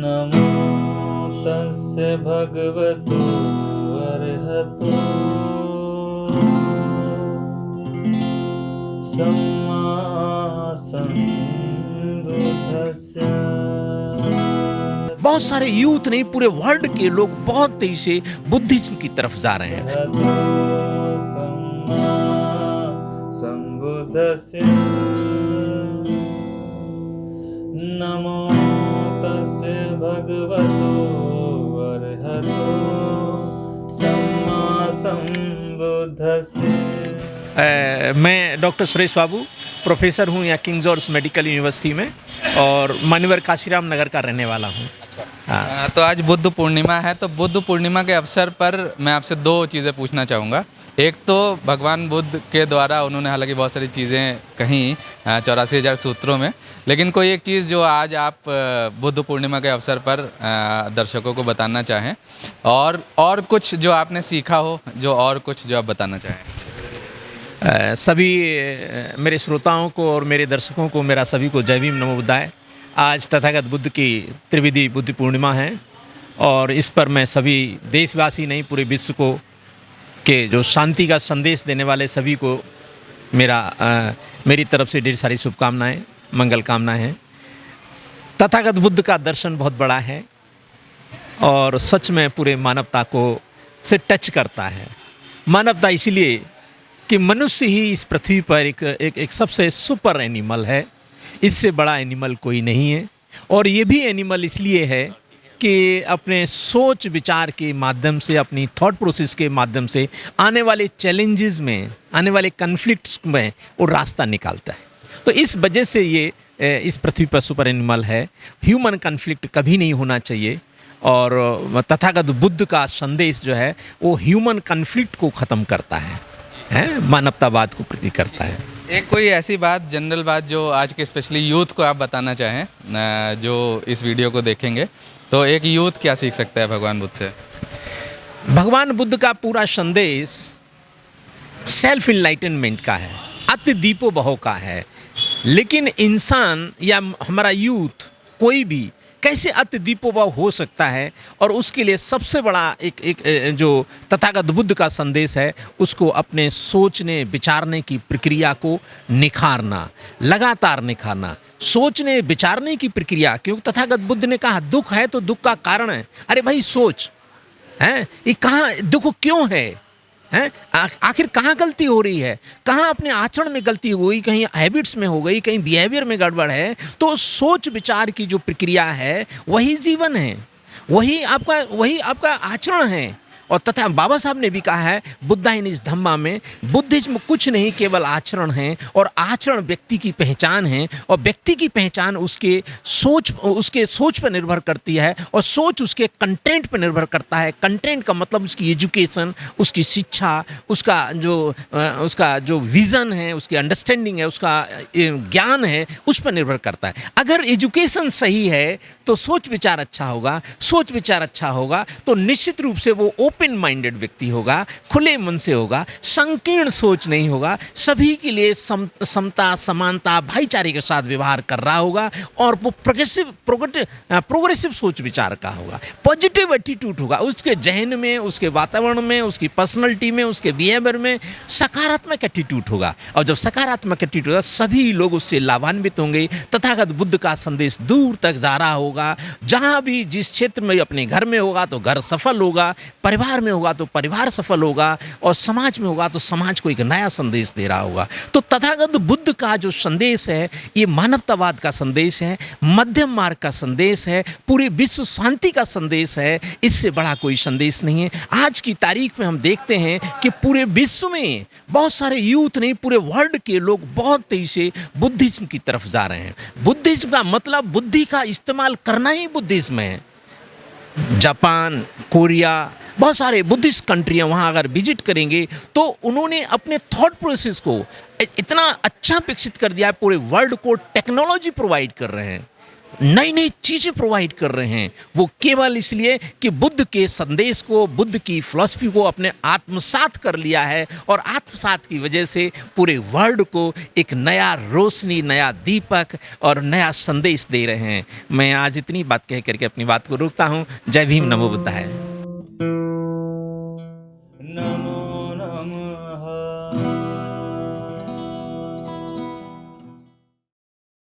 नमो तस्य भगवतो अरहतो सम्मा सम्बुद्धस्य। बहुत सारे यूथ नहीं, पूरे वर्ल्ड के लोग बहुत तेजी से बुद्धिज्म की तरफ जा रहे हैं। सम्मा सम्बुद्धस्य। नमो तस्य भगवतो अरहतो सम्मा सम्बुद्धस्य। मैं डॉक्टर सुरेश बाबू प्रोफेसर हूँ यहाँ किंग जॉर्ज मेडिकल यूनिवर्सिटी में और मान्यवर काशीराम नगर का रहने वाला हूँ। हाँ। तो आज बुद्ध पूर्णिमा है, तो बुद्ध पूर्णिमा के अवसर पर मैं आपसे दो चीज़ें पूछना चाहूँगा। एक तो भगवान बुद्ध के द्वारा उन्होंने हालांकि बहुत सारी चीज़ें कहीं 84,000 सूत्रों में, लेकिन कोई एक चीज़ जो आज आप बुद्ध पूर्णिमा के अवसर पर दर्शकों को बताना चाहें, और कुछ जो आपने सीखा हो, जो और कुछ जो आप बताना चाहें। सभी मेरे श्रोताओं को और मेरे दर्शकों को मेरा सभी को जय भीम नमो बुद्धाय। आज तथागत बुद्ध की त्रिविधि बुद्ध पूर्णिमा है और इस पर मैं सभी देशवासी नहीं पूरे विश्व को के जो शांति का संदेश देने वाले सभी को मेरी तरफ से ढेर सारी शुभकामनाएं, मंगल कामनाएं हैं। तथागत बुद्ध का दर्शन बहुत बड़ा है और सच में पूरे मानवता को से टच करता है। मानवता इसलिए कि मनुष्य ही इस पृथ्वी पर एक सबसे सुपर एनिमल है, इससे बड़ा एनिमल कोई नहीं है। और ये भी एनिमल इसलिए है कि अपने सोच विचार के माध्यम से, अपनी थॉट प्रोसेस के माध्यम से आने वाले चैलेंजेस में, आने वाले कन्फ्लिक्ट्स में वो रास्ता निकालता है। तो इस वजह से ये इस पृथ्वी पर सुपर एनिमल है। ह्यूमन कन्फ्लिक्ट कभी नहीं होना चाहिए और तथागत बुद्ध का संदेश जो है वो ह्यूमन कन्फ्लिक्ट को ख़त्म करता है, मानवतावाद को प्रति करता है। एक कोई ऐसी बात, जनरल बात जो आज के स्पेशली यूथ को आप बताना चाहें, जो इस वीडियो को देखेंगे, तो एक यूथ क्या सीख सकता है भगवान बुद्ध से? भगवान बुद्ध का पूरा संदेश सेल्फ इनलाइटनमेंट का है, अति दीपो बहु का है। लेकिन इंसान या हमारा यूथ कोई भी कैसे अति दीपोभव हो सकता है, और उसके लिए सबसे बड़ा एक जो तथागत बुद्ध का संदेश है उसको अपने सोचने विचारने की प्रक्रिया को निखारना, लगातार निखारना। सोचने विचारने की प्रक्रिया, क्योंकि तथागत बुद्ध ने कहा दुख है तो दुख का कारण है। अरे भाई सोच, हैं ये कहाँ दुख क्यों है, हैं आखिर कहाँ गलती हो रही है, कहाँ अपने आचरण में गलती हो गई, कहीं हैबिट्स में हो गई, कहीं बिहेवियर में गड़बड़ है। तो सोच विचार की जो प्रक्रिया है वही जीवन है, वही आपका आचरण है। और तथा बाबा साहब ने भी कहा है बुद्धा इन इस धम्मा में, बुद्धिज्म कुछ नहीं केवल आचरण है, और आचरण व्यक्ति की पहचान है, और व्यक्ति की पहचान उसके सोच पर निर्भर करती है, और सोच उसके कंटेंट पर निर्भर करता है। कंटेंट का मतलब उसकी एजुकेशन, उसकी शिक्षा, उसका जो विज़न है, उसकी अंडरस्टैंडिंग है, उसका ज्ञान है, उस पर निर्भर करता है। अगर एजुकेशन सही है तो सोच विचार अच्छा होगा, सोच विचार अच्छा होगा तो निश्चित रूप से वो ओपन माइंडेड व्यक्ति होगा, खुले मन से होगा, संकीर्ण सोच नहीं होगा, सभी के लिए समता समानता भाईचारे के साथ व्यवहार कर रहा होगा, और वो प्रोग्रेसिव सोच विचार का होगा, पॉजिटिव एटीट्यूड होगा उसके जहन में, उसके वातावरण में, उसकी पर्सनैलिटी में, उसके बिहेवियर में सकारात्मक एटीट्यूड होगा। और जब सकारात्मक एटीट्यूड होगा सभी लोग उससे लाभान्वित होंगे। तथागत बुद्ध का संदेश दूर तक जा रहा होगा। जहाँ भी जिस क्षेत्र में, अपने घर में होगा तो घर सफल होगा, परिवार में होगा तो परिवार सफल होगा, और समाज में होगा तो समाज को एक नया संदेश दे रहा होगा। तो तथागत बुद्ध का जो संदेश है ये मानवतावाद का संदेश है, मध्यम मार्ग का संदेश है, पूरे विश्व शांति का संदेश है। इससे बड़ा कोई संदेश नहीं है। आज की तारीख में हम देखते हैं कि पूरे विश्व में बहुत सारे यूथ नहीं, पूरे वर्ल्ड के लोग बहुत तेजी से बुद्धिज्म की तरफ जा रहे हैं। बुद्धिज्म का मतलब बुद्धि का इस्तेमाल करना ही बुद्धिज्म है। जापान, कोरिया, बहुत सारे बुद्धिस्ट कंट्रियाँ, वहाँ अगर विजिट करेंगे तो उन्होंने अपने थॉट प्रोसेस को इतना अच्छा विकसित कर दिया है, पूरे वर्ल्ड को टेक्नोलॉजी प्रोवाइड कर रहे हैं। नई नई चीज़ें प्रोवाइड कर रहे हैं। वो केवल इसलिए कि बुद्ध के संदेश को, बुद्ध की फिलॉसफी को अपने आत्मसात कर लिया है, और आत्मसात की वजह से पूरे वर्ल्ड को एक नया रोशनी, नया दीपक और नया संदेश दे रहे हैं। मैं आज इतनी बात कह करके अपनी बात को रोकता हूँ। जय भीम, नमो बुद्धाय। नमो नमः।